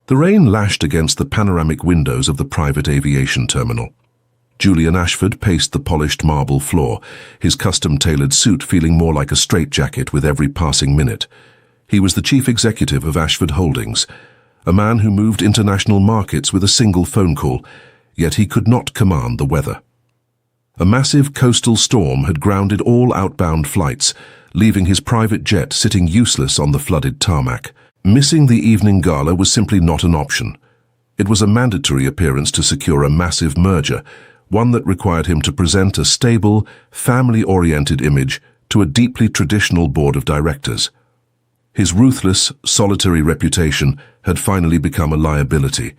The rain lashed against the panoramic windows of the private aviation terminal. Julian Ashford paced the polished marble floor, his custom-tailored suit feeling more like a straitjacket with every passing minute. He was the chief executive of Ashford Holdings, a man who moved international markets with a single phone call, yet he could not command the weather. A massive coastal storm had grounded all outbound flights, leaving his private jet sitting useless on the flooded tarmac. Missing the evening gala was simply not an option. It was a mandatory appearance to secure a massive merger, one that required him to present a stable, family-oriented image to a deeply traditional board of directors. His ruthless, solitary reputation had finally become a liability,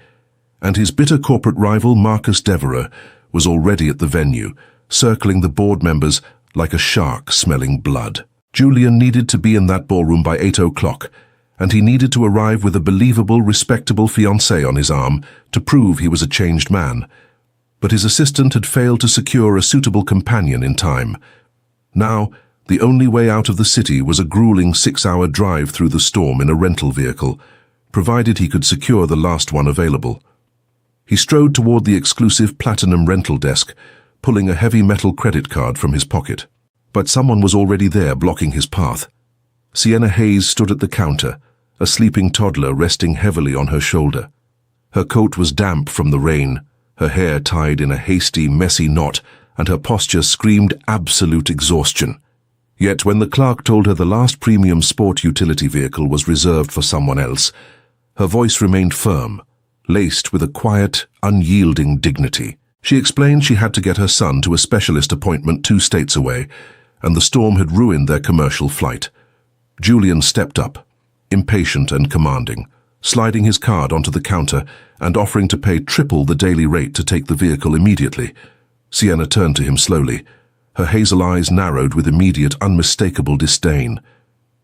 and his bitter corporate rival Marcus Devereux was already at the venue, circling the board members like a shark smelling blood. Julian needed to be in that ballroom by 8 o'clock, and he needed to arrive with a believable, respectable fiancée on his arm to prove he was a changed man. But his assistant had failed to secure a suitable companion in time. Now, the only way out of the city was a grueling 6-hour drive through the storm in a rental vehicle, provided he could secure the last one available. He strode toward the exclusive platinum rental desk, pulling a heavy metal credit card from his pocket. But someone was already there, blocking his path. Sienna Hayes stood at the counter, a sleeping toddler resting heavily on her shoulder. Her coat was damp from the rain, her hair tied in a hasty, messy knot, and her posture screamed absolute exhaustion. Yet when the clerk told her the last premium sport utility vehicle was reserved for someone else, her voice remained firm, laced with a quiet, unyielding dignity. She explained she had to get her son to a specialist appointment 2 states away, and the storm had ruined their commercial flight. Julian stepped up, impatient and commanding, sliding his card onto the counter and offering to pay triple the daily rate to take the vehicle immediately. Sienna turned to him slowly, her hazel eyes narrowed with immediate, unmistakable disdain.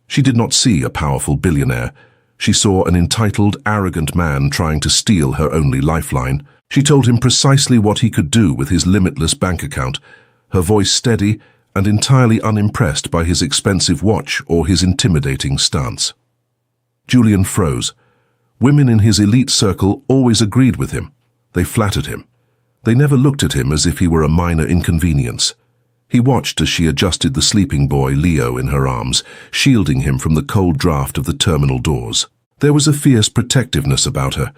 She did not see a powerful billionaire. She saw an entitled, arrogant man trying to steal her only lifeline. She told him precisely what he could do with his limitless bank account, her voice steady and entirely unimpressed by his expensive watch or his intimidating stance. Julian froze. Women in his elite circle always agreed with him. They flattered him. They never looked at him as if he were a minor inconvenience. He watched as she adjusted the sleeping boy Leo in her arms, shielding him from the cold draft of the terminal doors. There was a fierce protectiveness about her,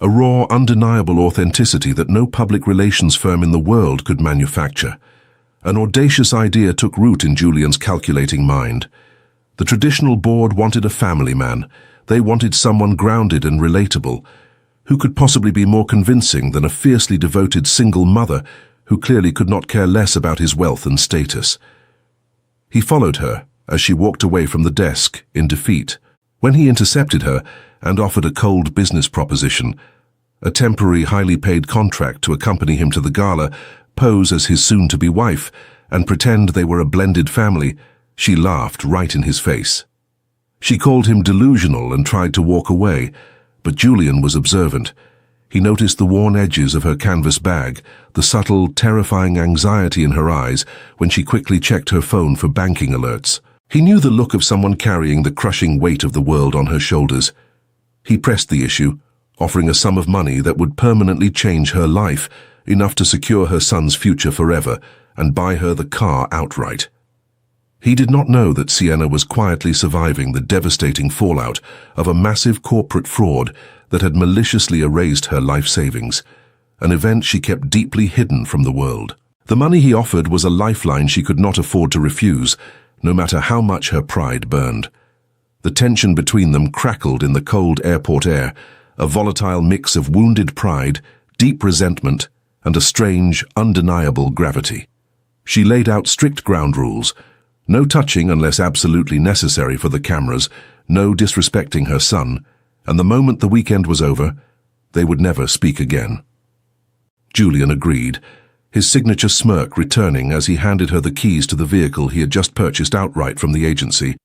a raw, undeniable authenticity that no public relations firm in the world could manufacture. An audacious idea took root in Julian's calculating mind. The traditional board wanted a family man. They wanted someone grounded and relatable. Who could possibly be more convincing than a fiercely devoted single mother who clearly could not care less about his wealth and status? He followed her as she walked away from the desk in defeat. When he intercepted her and offered a cold business proposition, a temporary, highly paid contract to accompany him to the gala, pose as his soon-to-be wife, and pretend they were a blended family, she laughed right in his face. She called him delusional and tried to walk away, but Julian was observant. He noticed the worn edges of her canvas bag, the subtle, terrifying anxiety in her eyes when she quickly checked her phone for banking alerts. He knew the look of someone carrying the crushing weight of the world on her shoulders. He pressed the issue, offering a sum of money that would permanently change her life, enough to secure her son's future forever and buy her the car outright. He did not know that Sienna was quietly surviving the devastating fallout of a massive corporate fraud that had maliciously erased her life savings, an event she kept deeply hidden from the world. The money he offered was a lifeline she could not afford to refuse, no matter how much her pride burned. The tension between them crackled in the cold airport air, a volatile mix of wounded pride, deep resentment, and a strange, undeniable gravity. She laid out strict ground rules: no touching unless absolutely necessary for the cameras, no disrespecting her son, and the moment the weekend was over, they would never speak again. Julian agreed, his signature smirk returning as he handed her the keys to the vehicle he had just purchased outright from the agency.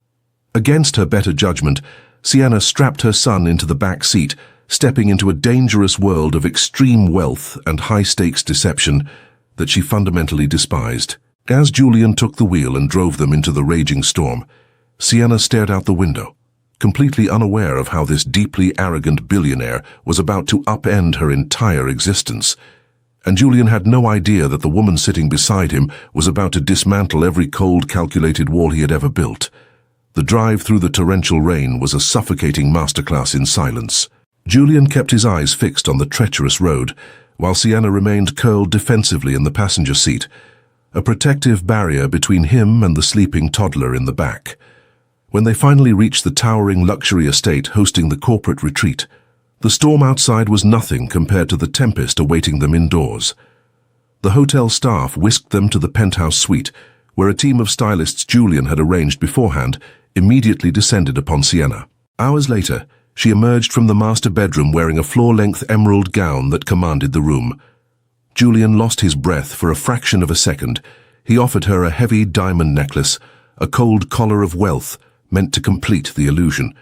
Against her better judgment, Sienna strapped her son into the back seat, stepping into a dangerous world of extreme wealth and high-stakes deception that she fundamentally despised. As Julian took the wheel and drove them into the raging storm, Sienna stared out the window, completely unaware of how this deeply arrogant billionaire was about to upend her entire existence. And Julian had no idea that the woman sitting beside him was about to dismantle every cold, calculated wall he had ever built. The drive through the torrential rain was a suffocating masterclass in silence. Julian kept his eyes fixed on the treacherous road, while Sienna remained curled defensively in the passenger seat, a protective barrier between him and the sleeping toddler in the back. When they finally reached the towering luxury estate hosting the corporate retreat, the storm outside was nothing compared to the tempest awaiting them indoors. The hotel staff whisked them to the penthouse suite, where a team of stylists Julian had arranged beforehand immediately descended upon Sienna. Hours later, she emerged from the master bedroom wearing a floor-length emerald gown that commanded the room. Julian lost his breath for a fraction of a second. He offered her a heavy diamond necklace, a cold collar of wealth meant to complete the illusion.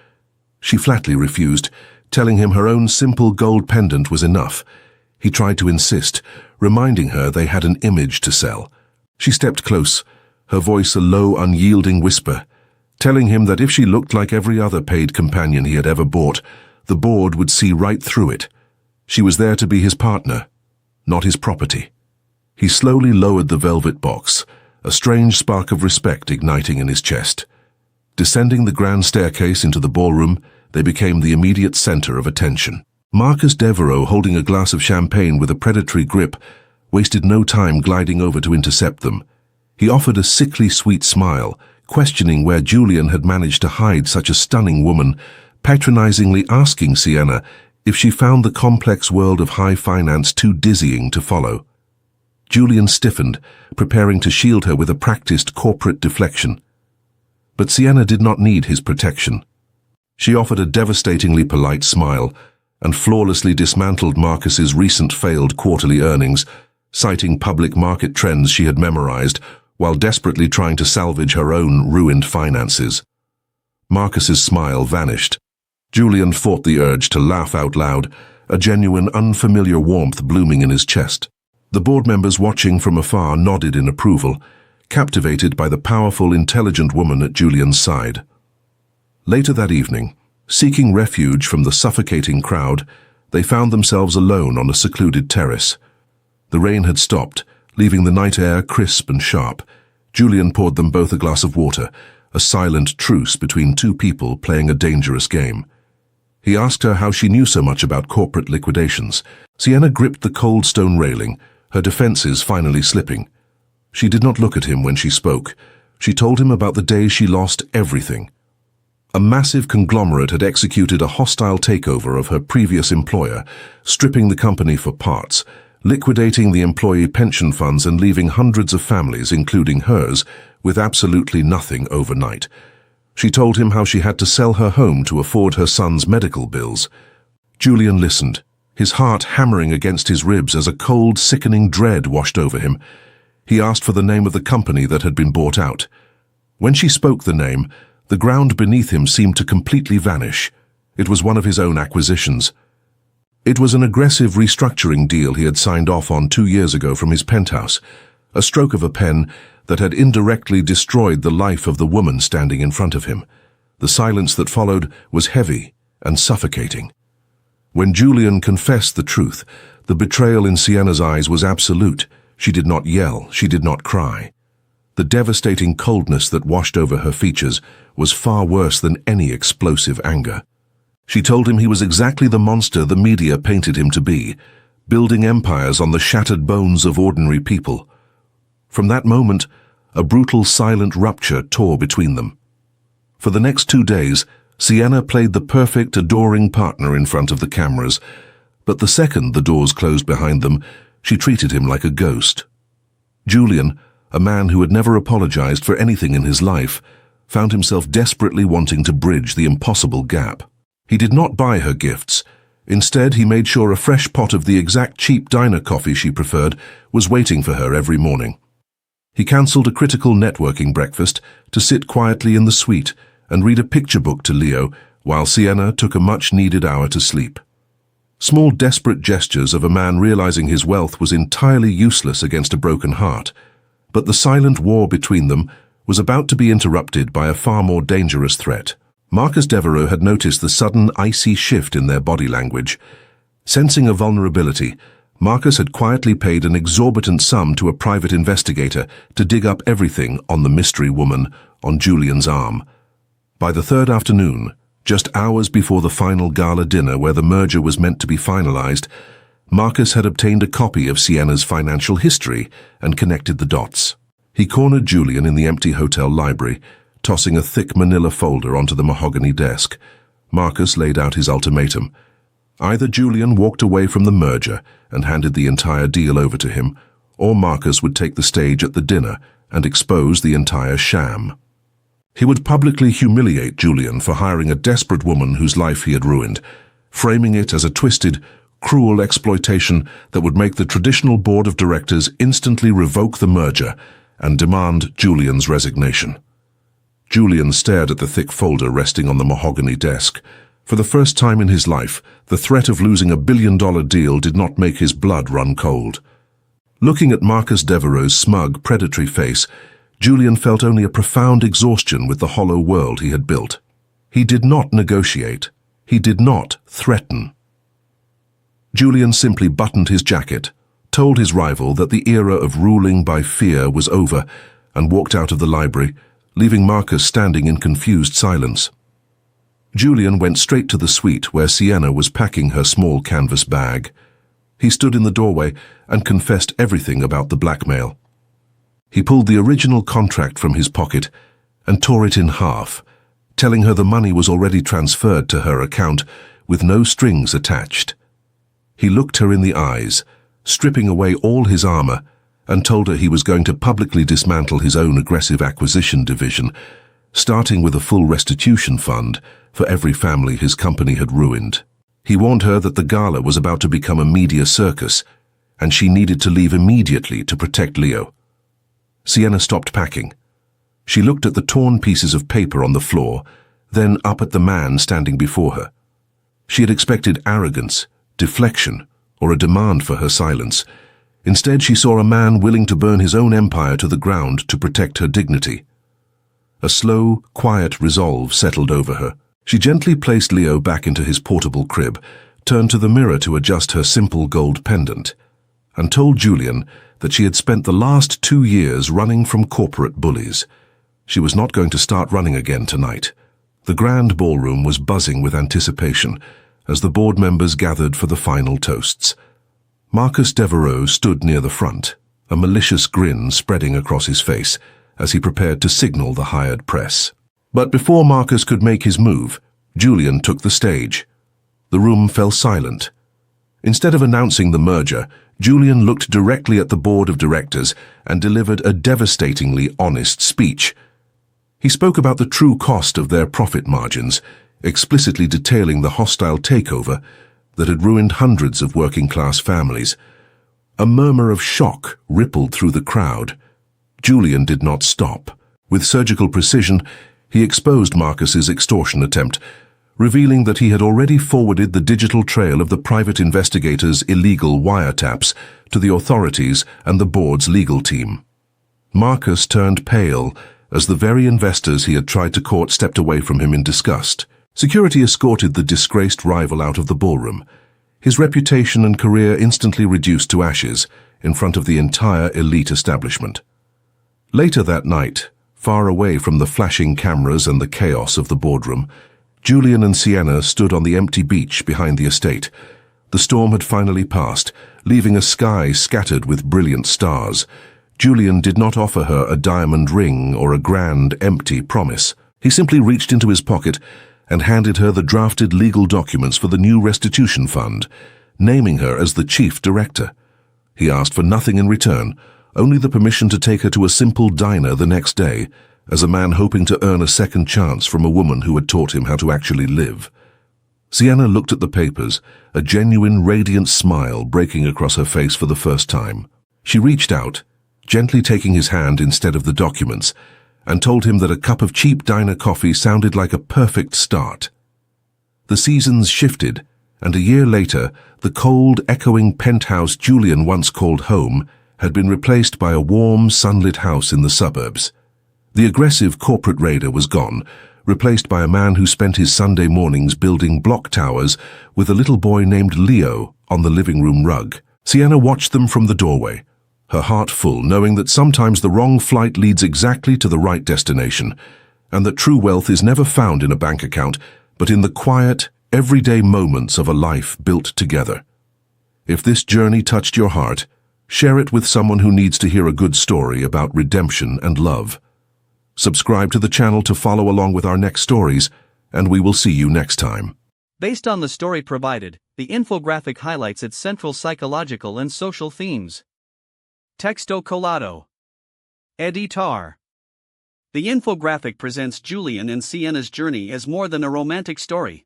She flatly refused, telling him her own simple gold pendant was enough. He tried to insist, reminding her they had an image to sell. She stepped close, her voice a low, unyielding whisper, telling him that if she looked like every other paid companion he had ever bought, the board would see right through it. She was there to be his partner, not his property. He slowly lowered the velvet box, a strange spark of respect igniting in his chest. Descending the grand staircase into the ballroom, they became the immediate center of attention. Marcus Devereaux, holding a glass of champagne with a predatory grip, wasted no time gliding over to intercept them. He offered a sickly sweet smile, questioning where Julian had managed to hide such a stunning woman, patronizingly asking Sienna if she found the complex world of high finance too dizzying to follow. Julian stiffened, preparing to shield her with a practiced corporate deflection. But Sienna did not need his protection. She offered a devastatingly polite smile and flawlessly dismantled Marcus's recent failed quarterly earnings, citing public market trends she had memorized while desperately trying to salvage her own ruined finances. Marcus's smile vanished. Julian fought the urge to laugh out loud, a genuine, unfamiliar warmth blooming in his chest. The board members watching from afar nodded in approval, captivated by the powerful, intelligent woman at Julian's side. Later that evening, seeking refuge from the suffocating crowd, they found themselves alone on a secluded terrace. The rain had stopped, leaving the night air crisp and sharp. Julian poured them both a glass of water, a silent truce between two people playing a dangerous game. He asked her how she knew so much about corporate liquidations. Sienna gripped the cold stone railing, her defenses finally slipping. She did not look at him when she spoke. She told him about the day she lost everything. A massive conglomerate had executed a hostile takeover of her previous employer, stripping the company for parts, liquidating the employee pension funds and leaving hundreds of families, including hers, with absolutely nothing overnight. She told him how she had to sell her home to afford her son's medical bills. Julian listened, his heart hammering against his ribs as a cold, sickening dread washed over him. He asked for the name of the company that had been bought out. When she spoke the name, the ground beneath him seemed to completely vanish. It was one of his own acquisitions. It was an aggressive restructuring deal he had signed off on 2 years ago from his penthouse, a stroke of a pen that had indirectly destroyed the life of the woman standing in front of him. The silence that followed was heavy and suffocating. When Julian confessed the truth, the betrayal in Sienna's eyes was absolute. She did not yell, she did not cry. The devastating coldness that washed over her features was far worse than any explosive anger. She told him he was exactly the monster the media painted him to be, building empires on the shattered bones of ordinary people. From that moment, a brutal, silent rupture tore between them. For the next 2 days, Sienna played the perfect, adoring partner in front of the cameras, but the second the doors closed behind them, she treated him like a ghost. Julian, a man who had never apologized for anything in his life, found himself desperately wanting to bridge the impossible gap. He did not buy her gifts. Instead, he made sure a fresh pot of the exact cheap diner coffee she preferred was waiting for her every morning. He cancelled a critical networking breakfast to sit quietly in the suite and read a picture book to Leo while Sienna took a much-needed hour to sleep. Small, desperate gestures of a man realizing his wealth was entirely useless against a broken heart, but the silent war between them was about to be interrupted by a far more dangerous threat. Marcus Devereaux had noticed the sudden, icy shift in their body language. Sensing a vulnerability, Marcus had quietly paid an exorbitant sum to a private investigator to dig up everything on the mystery woman on Julian's arm. By the third afternoon, just hours before the final gala dinner where the merger was meant to be finalized, Marcus had obtained a copy of Sienna's financial history and connected the dots. He cornered Julian in the empty hotel library, tossing a thick manila folder onto the mahogany desk. Marcus laid out his ultimatum. Either Julian walked away from the merger and handed the entire deal over to him, or Marcus would take the stage at the dinner and expose the entire sham. He would publicly humiliate Julian for hiring a desperate woman whose life he had ruined, framing it as a twisted, cruel exploitation that would make the traditional board of directors instantly revoke the merger and demand Julian's resignation. Julian stared at the thick folder resting on the mahogany desk. For the first time in his life, the threat of losing $1 billion deal did not make his blood run cold. Looking at Marcus Devereaux's smug, predatory face, Julian felt only a profound exhaustion with the hollow world he had built. He did not negotiate. He did not threaten. Julian simply buttoned his jacket, told his rival that the era of ruling by fear was over, and walked out of the library, leaving Marcus standing in confused silence. Julian went straight to the suite where Sienna was packing her small canvas bag. He stood in the doorway and confessed everything about the blackmail. He pulled the original contract from his pocket and tore it in half, telling her the money was already transferred to her account with no strings attached. He looked her in the eyes, stripping away all his armor, and told her he was going to publicly dismantle his own aggressive acquisition division, starting with a full restitution fund for every family his company had ruined. He warned her that the gala was about to become a media circus, and she needed to leave immediately to protect Leo. Sienna stopped packing. She looked at the torn pieces of paper on the floor, then up at the man standing before her. She had expected arrogance, deflection, or a demand for her silence. Instead, she saw a man willing to burn his own empire to the ground to protect her dignity. A slow, quiet resolve settled over her. She gently placed Leo back into his portable crib, turned to the mirror to adjust her simple gold pendant, and told Julian that she had spent the last 2 years running from corporate bullies. She was not going to start running again tonight. The grand ballroom was buzzing with anticipation as the board members gathered for the final toasts. Marcus Devereaux stood near the front, a malicious grin spreading across his face as he prepared to signal the hired press. But before Marcus could make his move, Julian took the stage. The room fell silent. Instead of announcing the merger, Julian looked directly at the board of directors and delivered a devastatingly honest speech. He spoke about the true cost of their profit margins, explicitly detailing the hostile takeover that had ruined hundreds of working-class families. A murmur of shock rippled through the crowd. Julian did not stop. With surgical precision, he exposed Marcus's extortion attempt, revealing that he had already forwarded the digital trail of the private investigator's illegal wiretaps to the authorities and the board's legal team. Marcus turned pale as the very investors he had tried to court stepped away from him in disgust. Security escorted the disgraced rival out of the ballroom, his reputation and career instantly reduced to ashes in front of the entire elite establishment. Later that night, far away from the flashing cameras and the chaos of the boardroom, Julian and Sienna stood on the empty beach behind the estate. The storm had finally passed, leaving a sky scattered with brilliant stars. Julian did not offer her a diamond ring or a grand, empty promise. He simply reached into his pocket and handed her the drafted legal documents for the new restitution fund, naming her as the chief director. He asked for nothing in return, only the permission to take her to a simple diner the next day, as a man hoping to earn a second chance from a woman who had taught him how to actually live. Sienna looked at the papers, a genuine, radiant smile breaking across her face for the first time. She reached out, gently taking his hand instead of the documents, and told him that a cup of cheap diner coffee sounded like a perfect start. The seasons shifted, and a year later, the cold, echoing penthouse Julian once called home had been replaced by a warm, sunlit house in the suburbs. The aggressive corporate raider was gone, replaced by a man who spent his Sunday mornings building block towers with a little boy named Leo on the living room rug. Sienna watched them from the doorway, her heart full, knowing that sometimes the wrong flight leads exactly to the right destination, and that true wealth is never found in a bank account, but in the quiet, everyday moments of a life built together. If this journey touched your heart, share it with someone who needs to hear a good story about redemption and love. Subscribe to the channel to follow along with our next stories, and we will see you next time. Based on the story provided, the infographic highlights its central psychological and social themes. Texto colado. Editar. The infographic presents Julian and Sienna's journey as more than a romantic story.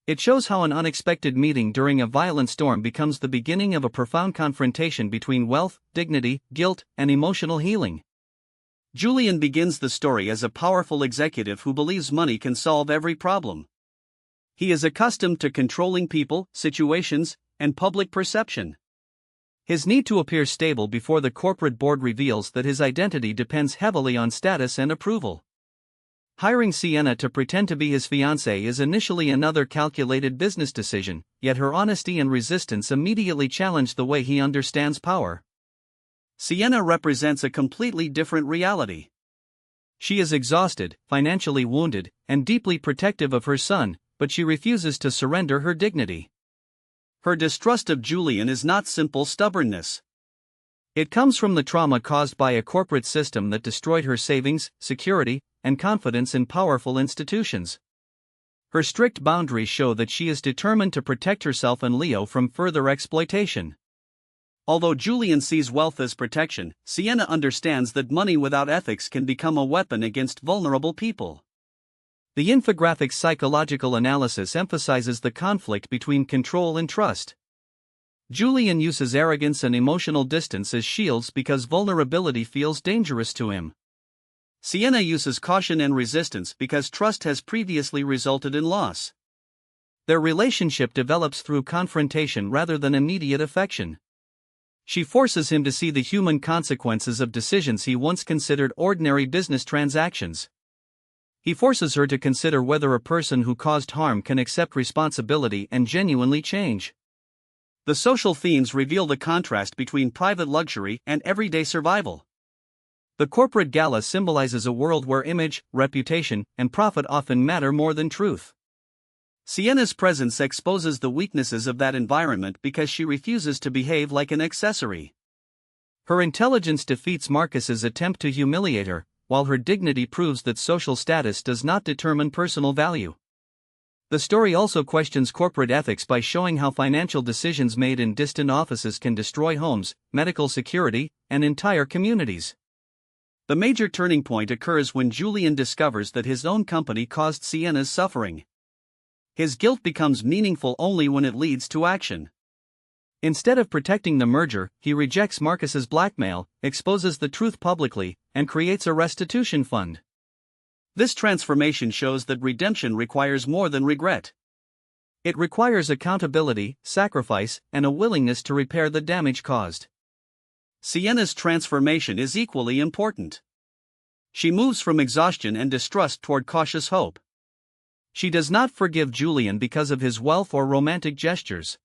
It shows how an unexpected meeting during a violent storm becomes the beginning of a profound confrontation between wealth, dignity, guilt, and emotional healing. Julian begins the story as a powerful executive who believes money can solve every problem. He is accustomed to controlling people, situations, and public perception. His need to appear stable before the corporate board reveals that his identity depends heavily on status and approval. Hiring Sienna to pretend to be his fiancée is initially another calculated business decision, yet her honesty and resistance immediately challenge the way he understands power. Sienna represents a completely different reality. She is exhausted, financially wounded, and deeply protective of her son, but she refuses to surrender her dignity. Her distrust of Julian is not simple stubbornness. It comes from the trauma caused by a corporate system that destroyed her savings, security, and confidence in powerful institutions. Her strict boundaries show that she is determined to protect herself and Leo from further exploitation. Although Julian sees wealth as protection, Sienna understands that money without ethics can become a weapon against vulnerable people. The infographic's psychological analysis emphasizes the conflict between control and trust. Julian uses arrogance and emotional distance as shields because vulnerability feels dangerous to him. Sienna uses caution and resistance because trust has previously resulted in loss. Their relationship develops through confrontation rather than immediate affection. She forces him to see the human consequences of decisions he once considered ordinary business transactions. He forces her to consider whether a person who caused harm can accept responsibility and genuinely change. The social themes reveal the contrast between private luxury and everyday survival. The corporate gala symbolizes a world where image, reputation, and profit often matter more than truth. Sienna's presence exposes the weaknesses of that environment because she refuses to behave like an accessory. Her intelligence defeats Marcus's attempt to humiliate her, while her dignity proves that social status does not determine personal value. The story also questions corporate ethics by showing how financial decisions made in distant offices can destroy homes, medical security, and entire communities. The major turning point occurs when Julian discovers that his own company caused Sienna's suffering. His guilt becomes meaningful only when it leads to action. Instead of protecting the merger, he rejects Marcus's blackmail, exposes the truth publicly, and creates a restitution fund. This transformation shows that redemption requires more than regret. It requires accountability, sacrifice, and a willingness to repair the damage caused. Sienna's transformation is equally important. She moves from exhaustion and distrust toward cautious hope. She does not forgive Julian because of his wealth or romantic gestures.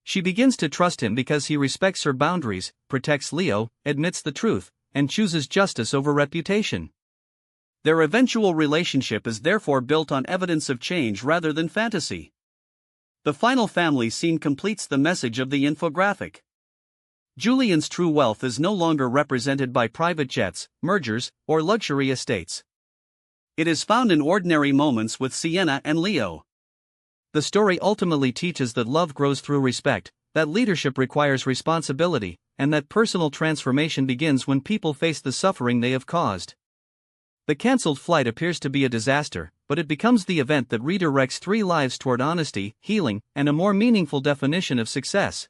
She begins to trust him because he respects her boundaries, protects Leo, admits the truth, and chooses justice over reputation. Their eventual relationship is therefore built on evidence of change rather than fantasy. The final family scene completes the message of the infographic. Julian's true wealth is no longer represented by private jets, mergers, or luxury estates. It is found in ordinary moments with Sienna and Leo. The story ultimately teaches that love grows through respect, that leadership requires responsibility, and that personal transformation begins when people face the suffering they have caused. The cancelled flight appears to be a disaster, but it becomes the event that redirects 3 lives toward honesty, healing, and a more meaningful definition of success.